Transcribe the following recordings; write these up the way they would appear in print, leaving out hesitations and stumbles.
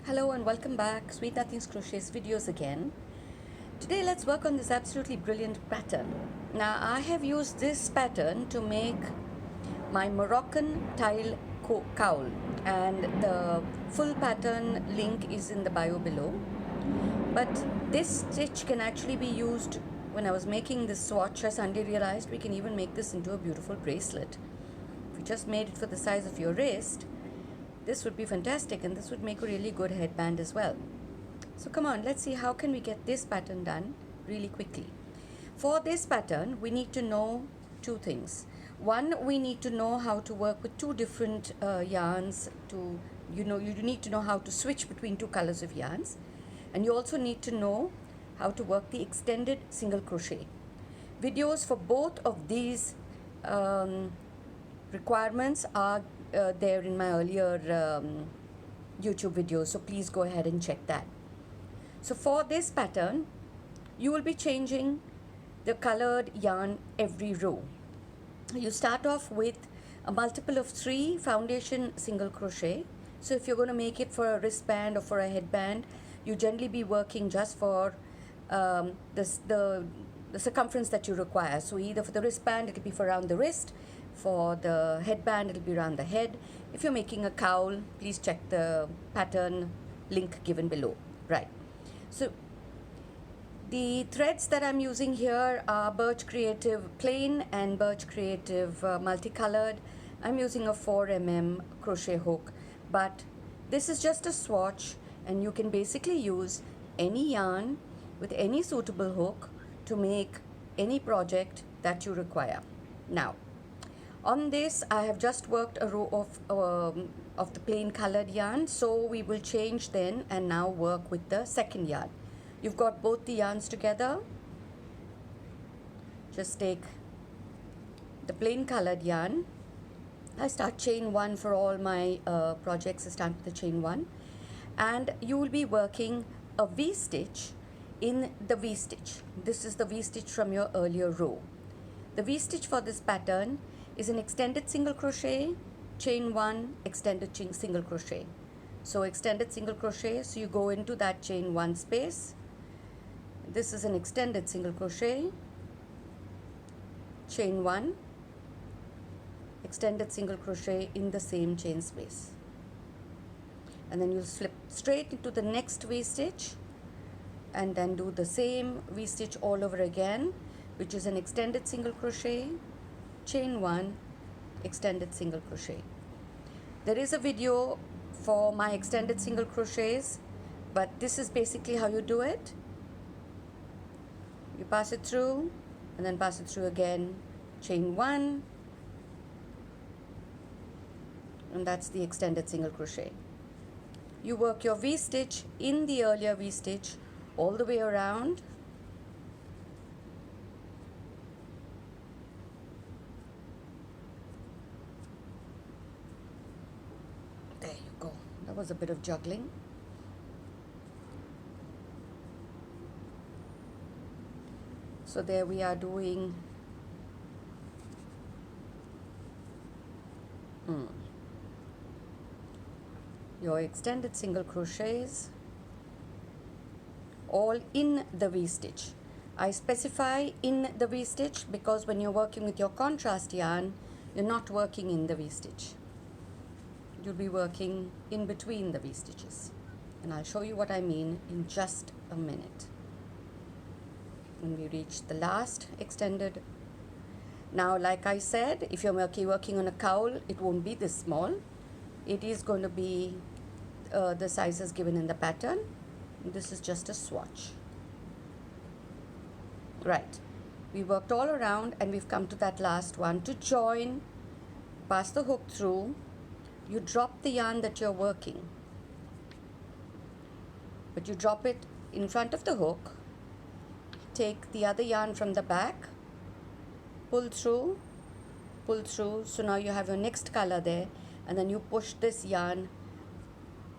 Hello and welcome back, Sweet Nothings Crochet's videos again. Today let's work on this absolutely brilliant pattern. Now I have used this pattern to make my Moroccan tile cowl, and the full pattern link is in the bio below. But this stitch can actually be used. When I was making this swatch, I suddenly realized we can even make this into a beautiful bracelet. If you just made it for the size of your wrist, this would be fantastic, and this would make a really good headband as well. So come on, let's see how can we get this pattern done really quickly. For this pattern, we need to know two things. One, we need to know how to work with two different yarns. You need to know how to switch between two colors of yarns, and you also need to know how to work the extended single crochet. Videos for both of these requirements are there in my earlier YouTube videos, so please go ahead and check that. So for this pattern, you will be changing the colored yarn every row. You start off with a multiple of 3 foundation single crochet. So if you're going to make it for a wristband or for a headband, you generally be working just for the circumference that you require. So either for the wristband, it'll be for around the wrist. For the headband, it'll be around the head. If you're making a cowl, please check the pattern link given below. Right. So the threads that I'm using here are Birch Creative plain and Birch Creative multicolored. I'm using a 4mm crochet hook, but this is just a swatch, and you can basically use any yarn with any suitable hook to make any project that you require. Now, on this, I have just worked a row of the plain colored yarn, so we will change then and now work with the second yarn. You've got both the yarns together. Just take the plain colored yarn. I start chain 1 for all my projects. I start with the chain 1, and you will be working a V-stitch in the V-stitch. This is the V-stitch from your earlier row. The V-stitch for this pattern is an extended single crochet, chain 1, extended single crochet. So extended single crochet, so you go into that chain 1 space. This is an extended single crochet, chain 1, extended single crochet in the same chain space. And then you'll slip straight into the next V-stitch and then do the same V-stitch all over again, which is an extended single crochet, chain 1, extended single crochet. There is a video for my extended single crochets, but this is basically how you do it. You pass it through and then pass it through again, chain 1, and that's the extended single crochet. You work your V-stitch in the earlier V-stitch all the way around. There you go. That was a bit of juggling. So there we are doing your extended single crochets all in the V-stitch. I specify in the V-stitch because when you're working with your contrast yarn, you're not working in the V-stitch. You'll be working in between the V-stitches, and I'll show you what I mean in just a minute. When we reach the last extended. Now, like I said, if you're working on a cowl, it won't be this small. It is going to be the sizes given in the pattern. This is just a swatch. Right. We worked all around and we've come to that last one. To join, pass the hook through. You drop the yarn that you're working, but you drop it in front of the hook. Take the other yarn from the back, pull through, so now you have your next color there, and then you push this yarn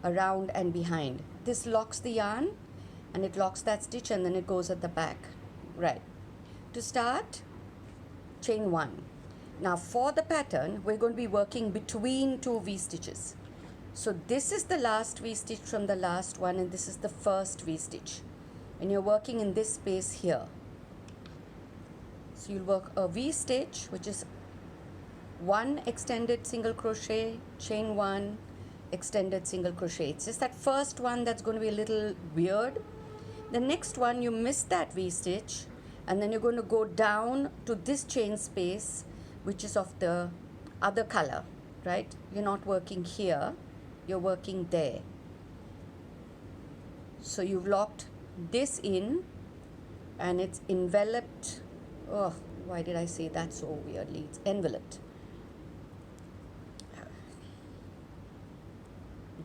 around and behind. This locks the yarn and it locks that stitch, and then it goes at the back. Right. To start, chain 1. Now for the pattern, we're going to be working between 2 V-stitches. So this is the last V-stitch from the last one, and this is the first V-stitch. And you're working in this space here. So you'll work a V-stitch, which is 1 extended single crochet, chain 1, extended single crochet. It's just that first one that's going to be a little weird. The next one, you miss that V-stitch, and then you're going to go down to this chain space, which is of the other color, right? You're not working here, you're working there. So you've locked this in, and it's enveloped. Oh, why did I say that so weirdly? It's enveloped.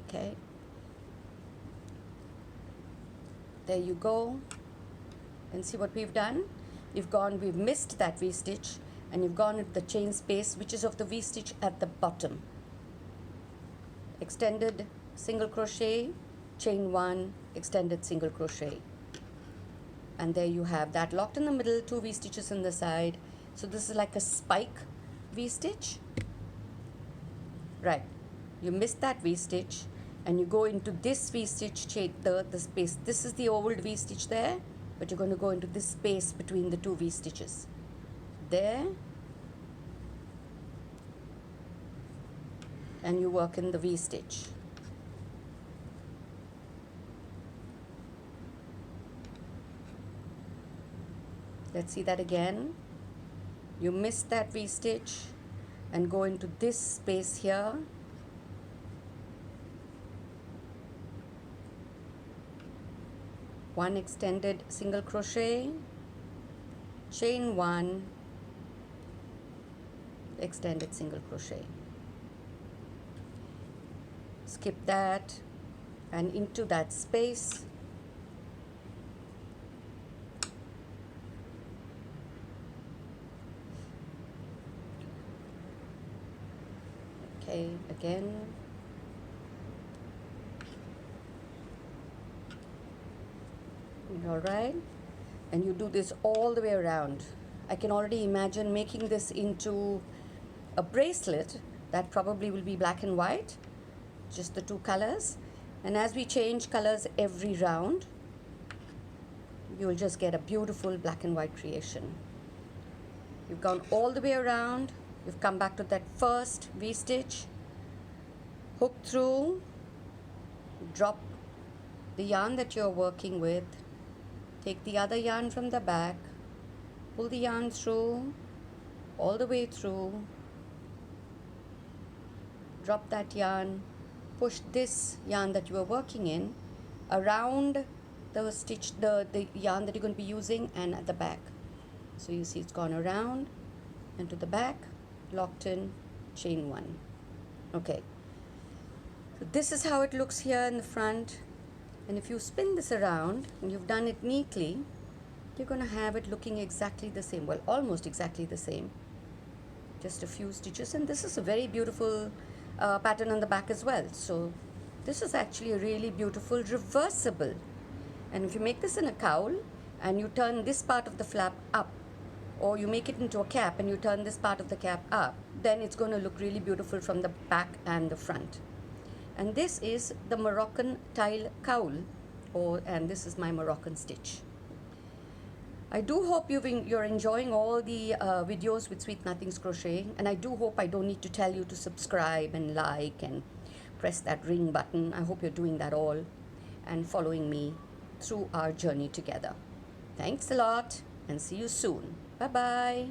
Okay. There you go. And see what we've done? We've missed that V-stitch, and you've gone into the chain space, which is of the V-stitch at the bottom. Extended single crochet, chain 1, extended single crochet. And there you have that locked in the middle, 2 V-stitches in the side. So this is like a spike V-stitch. Right. You missed that V-stitch, and you go into this V-stitch, the space. This is the old V-stitch there, but you're going to go into this space between the 2 V-stitches. There. And you work in the V-stitch. Let's see that again. You miss that V-stitch and go into this space here. One extended single crochet, chain 1, extended single crochet. Skip that and into that space. Okay, again. All right, and you do this all the way around. I can already imagine making this into a bracelet that probably will be black and white, just the 2 colors. And as we change colors every round, you'll just get a beautiful black and white creation. You've gone all the way around. You've come back to that first V-stitch, hook through, drop the yarn that you're working with, take the other yarn from the back, pull the yarn through, all the way through, drop that yarn, push this yarn that you are working in around the stitch, the yarn that you're going to be using, and at the back. So you see it's gone around and to the back, locked in, chain 1. Okay, so this is how it looks here in the front. And if you spin this around and you've done it neatly, you're going to have it looking exactly the same. Well, almost exactly the same. Just a few stitches. And this is a very beautiful pattern on the back as well. So this is actually a really beautiful reversible. And if you make this in a cowl and you turn this part of the flap up, or you make it into a cap and you turn this part of the cap up, then it's going to look really beautiful from the back and the front. And this is the Moroccan tile cowl, and this is my Moroccan stitch. I do hope you're enjoying all the videos with Sweet Nothings Crochet, and I do hope I don't need to tell you to subscribe and like and press that ring button. I hope you're doing that all and following me through our journey together. Thanks a lot, and see you soon. Bye-bye.